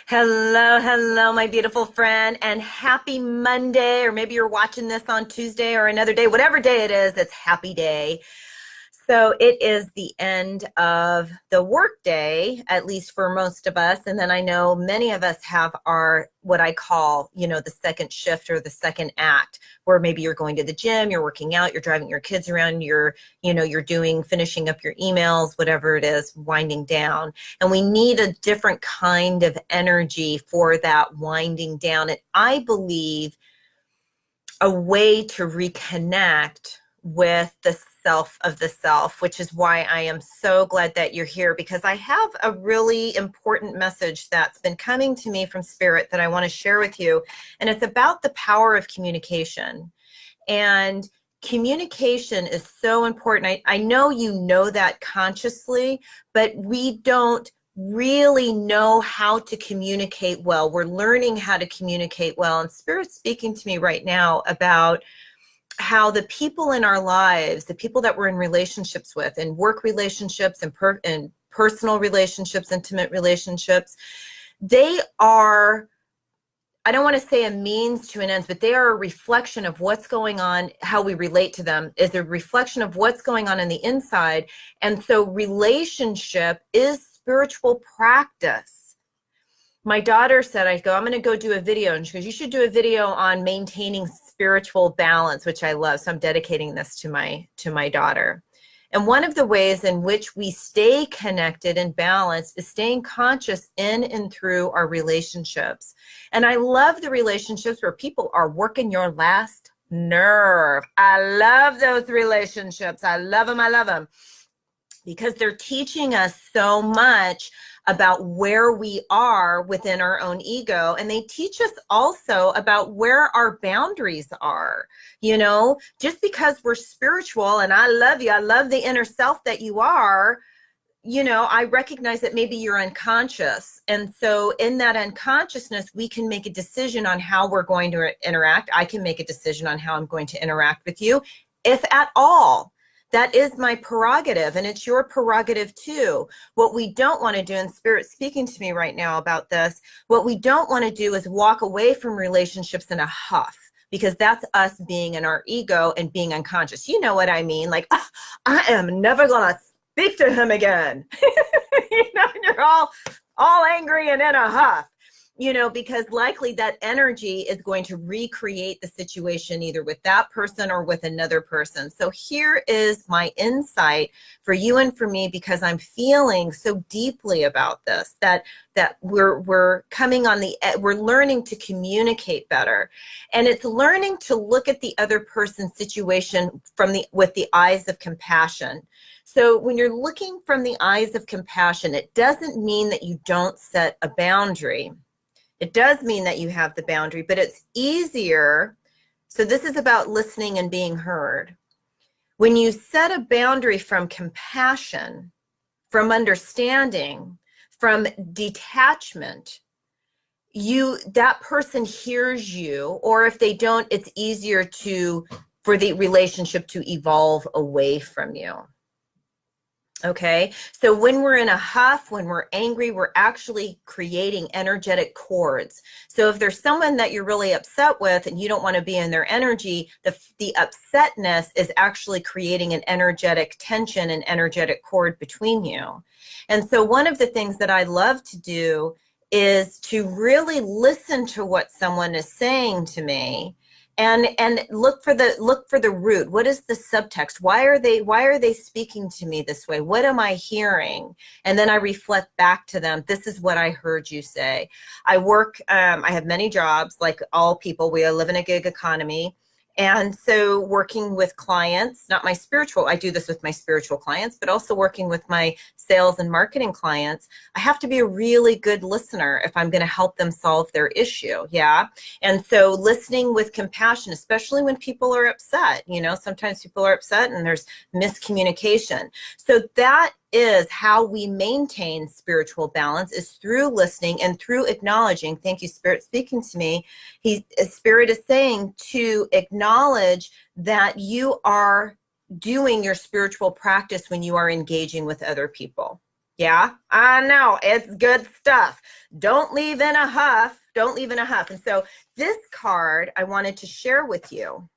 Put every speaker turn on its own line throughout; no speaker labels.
Hello, hello, my beautiful friend, and happy Monday, or maybe you're watching this on Tuesday or another day, whatever day it is, it's happy day. So it is the end of the workday, at least for most of us. And then I know many of us have our, what I call, the second shift or the second act, where maybe you're going to the gym, you're working out, you're driving your kids around, you're finishing up your emails, whatever it is, winding down. And we need a different kind of energy for that winding down. And I believe a way to reconnect with the self of the self, which is why I am so glad that you're here, because I have a really important message that's been coming to me from Spirit that I want to share with you. And it's about the power of communication. And communication is so important. I know you know that consciously, but we don't really know how to communicate well. We're learning how to communicate well. And Spirit's speaking to me right now about how the people in our lives, the people that we're in relationships with, and work relationships and personal relationships, intimate relationships, they are, I don't want to say a means to an end, but they are a reflection of what's going on. How we relate to them is a reflection of what's going on the inside. And so relationship is spiritual practice. My daughter said, I'm going to go do a video. And she goes, you should do a video on maintaining spiritual balance, which I love. So I'm dedicating this to my daughter. And one of the ways in which we stay connected and balanced is staying conscious in and through our relationships. And I love the relationships where people are working your last nerve. I love those relationships. I love them. I love them. Because they're teaching us so much about where we are within our own ego. And they teach us also about where our boundaries are. Just because we're spiritual and I love you, I love the inner self that you are, I recognize that maybe you're unconscious. And so in that unconsciousness, we can make a decision on how we're going to interact. I can make a decision on how I'm going to interact with you, if at all. That is my prerogative, and it's your prerogative too. What we don't want to do, and Spirit speaking to me right now about this, what we don't want to do is walk away from relationships in a huff, because that's us being in our ego and being unconscious. You know what I mean? Like, I am never going to speak to him again. You're all angry and in a huff. Because likely that energy is going to recreate the situation either with that person or with another person. So here is my insight for you and for me, because I'm feeling so deeply about this, that we're coming on we're learning to communicate better. And it's learning to look at the other person's situation with the eyes of compassion. So when you're looking from the eyes of compassion, it doesn't mean that you don't set a boundary. It does mean that you have the boundary, but it's easier. So this is about listening and being heard. When you set a boundary from compassion, from understanding, from detachment, that person hears you, or if they don't, it's easier for the relationship to evolve away from you. Okay, so when we're in a huff, when we're angry, we're actually creating energetic cords. So if there's someone that you're really upset with and you don't want to be in their energy, the upsetness is actually creating an energetic tension, an energetic cord between you. And so one of the things that I love to do is to really listen to what someone is saying to me. And look for the root. What is the subtext? Why are they speaking to me this way? What am I hearing? And then I reflect back to them. This is what I heard you say. I have many jobs, like all people. We live in a gig economy. And so working with clients, I do this with my spiritual clients, but also working with my sales and marketing clients, I have to be a really good listener if I'm going to help them solve their issue. Yeah. And so listening with compassion, especially when people are upset, sometimes people are upset and there's miscommunication. So that is how we maintain spiritual balance, is through listening and through acknowledging. Thank you, Spirit, speaking to me. Spirit is saying to acknowledge that you are doing your spiritual practice when you are engaging with other people. Yeah, I know. It's good stuff. Don't leave in a huff. Don't leave in a huff. And so this card I wanted to share with you.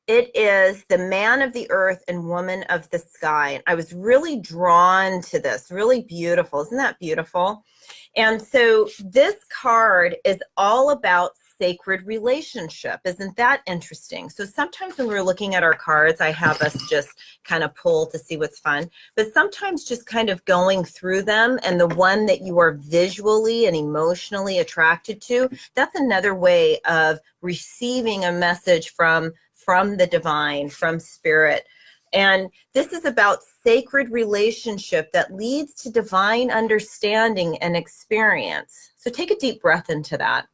It is the man of the earth and woman of the sky. And I was really drawn to this, really beautiful. Isn't that beautiful? And so this card is all about sacred relationship. Isn't that interesting? So sometimes when we're looking at our cards, I have us just kind of pull to see what's fun, but sometimes just kind of going through them, and the one that you are visually and emotionally attracted to, that's another way of receiving a message from the divine, from spirit. And this is about sacred relationship that leads to divine understanding and experience. So take a deep breath into that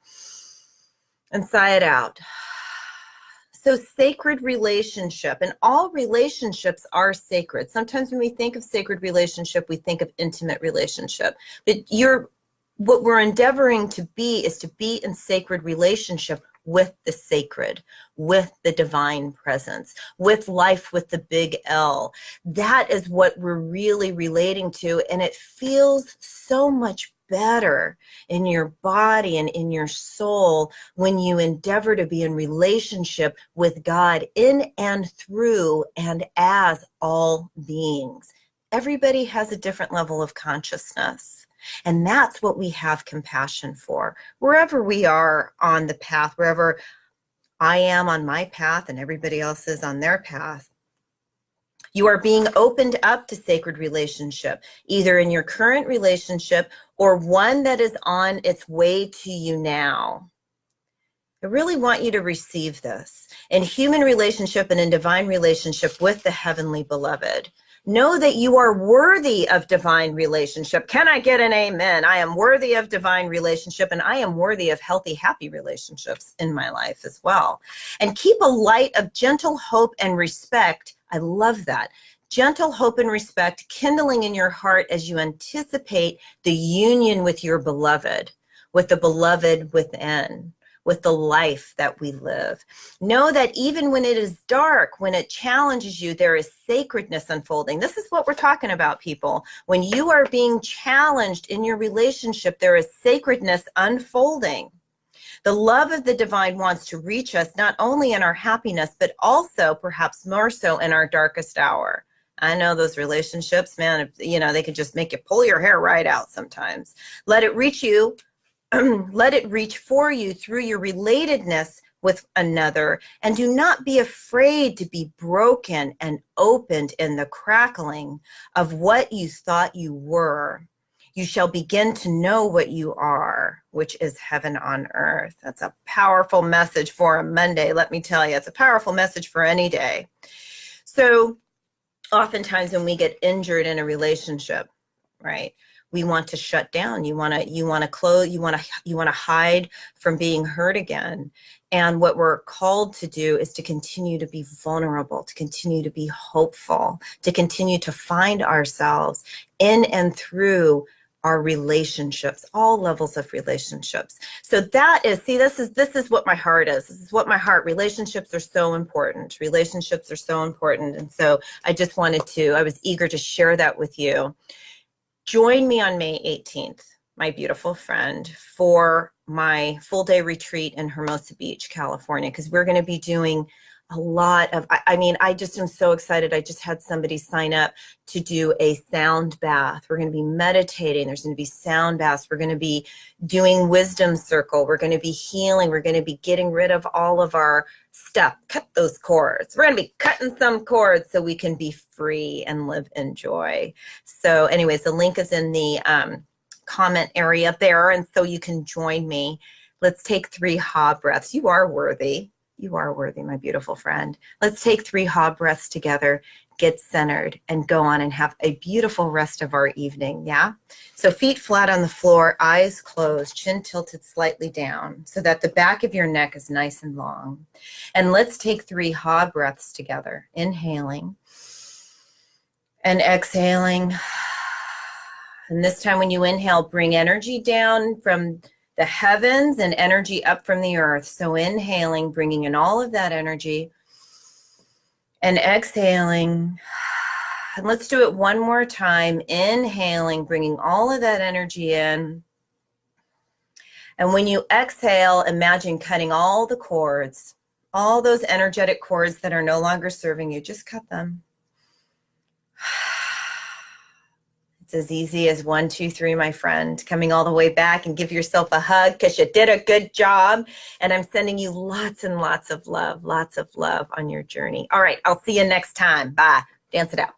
and sigh it out. So sacred relationship, and all relationships are sacred. Sometimes when we think of sacred relationship, we think of intimate relationship. But what we're endeavoring to be is to be in sacred relationship with the sacred, with the divine presence, with life with the big L. That is what we're really relating to, and it feels so much better in your body and in your soul when you endeavor to be in relationship with God in and through and as all beings. Everybody has a different level of consciousness. And that's what we have compassion for. Wherever we are on the path, wherever I am on my path and everybody else is on their path, you are being opened up to sacred relationship, either in your current relationship or one that is on its way to you now. I really want you to receive this in human relationship and in divine relationship with the heavenly beloved. Know that you are worthy of divine relationship. Can I get an amen? I am worthy of divine relationship, and I am worthy of healthy, happy relationships in my life as well. And keep a light of gentle hope and respect. I love that. Gentle hope and respect kindling in your heart as you anticipate the union with your beloved, with the beloved within, with the life that we live. Know that even when it is dark, when it challenges you, there is sacredness unfolding. This is what we're talking about, people. When you are being challenged in your relationship, there is sacredness unfolding. The love of the divine wants to reach us not only in our happiness, but also perhaps more so in our darkest hour. I know those relationships, man, they could just make you pull your hair right out sometimes. Let it reach you. Let it reach for you through your relatedness with another, and do not be afraid to be broken and opened in the crackling of what you thought you were. You shall begin to know what you are, which is heaven on earth. That's a powerful message for a Monday, let me tell you. It's a powerful message for any day. So oftentimes when we get injured in a relationship, right, we want to shut down. You want to close. You want to hide from being hurt again. And what we're called to do is to continue to be vulnerable, to continue to be hopeful, to continue to find ourselves in and through our relationships, all levels of relationships. So that is, see, this is what my heart is. This is what my heart. Relationships are so important. Relationships are so important. And so I was eager to share that with you. Join me on May 18th, my beautiful friend, for my full day retreat in Hermosa Beach, California, because we're going to be doing a lot of, I just am so excited. I just had somebody sign up to do a sound bath. We're going to be meditating. There's going to be sound baths. We're going to be doing wisdom circle. We're going to be healing. We're going to be getting rid of all of our stuff. Cut those cords. We're going to be cutting some cords so we can be free and live in joy. So anyways, the link is in the comment area there. And so you can join me. Let's take 3 Ha breaths. You are worthy. You are worthy, my beautiful friend. Let's take 3 Ha breaths together, get centered, and go on and have a beautiful rest of our evening, yeah? So feet flat on the floor, eyes closed, chin tilted slightly down so that the back of your neck is nice and long. And let's take 3 Ha breaths together, inhaling and exhaling. And this time when you inhale, bring energy down from the heavens and energy up from the earth. So inhaling, bringing in all of that energy, and exhaling, And let's do it one more time. Inhaling, bringing all of that energy in. And when you exhale, imagine cutting all the cords, all those energetic cords that are no longer serving you. Just cut them. It's as easy as 1, 2, 3, my friend. Coming all the way back, and give yourself a hug because you did a good job. And I'm sending you lots and lots of love on your journey. All right, I'll see you next time. Bye. Dance it out.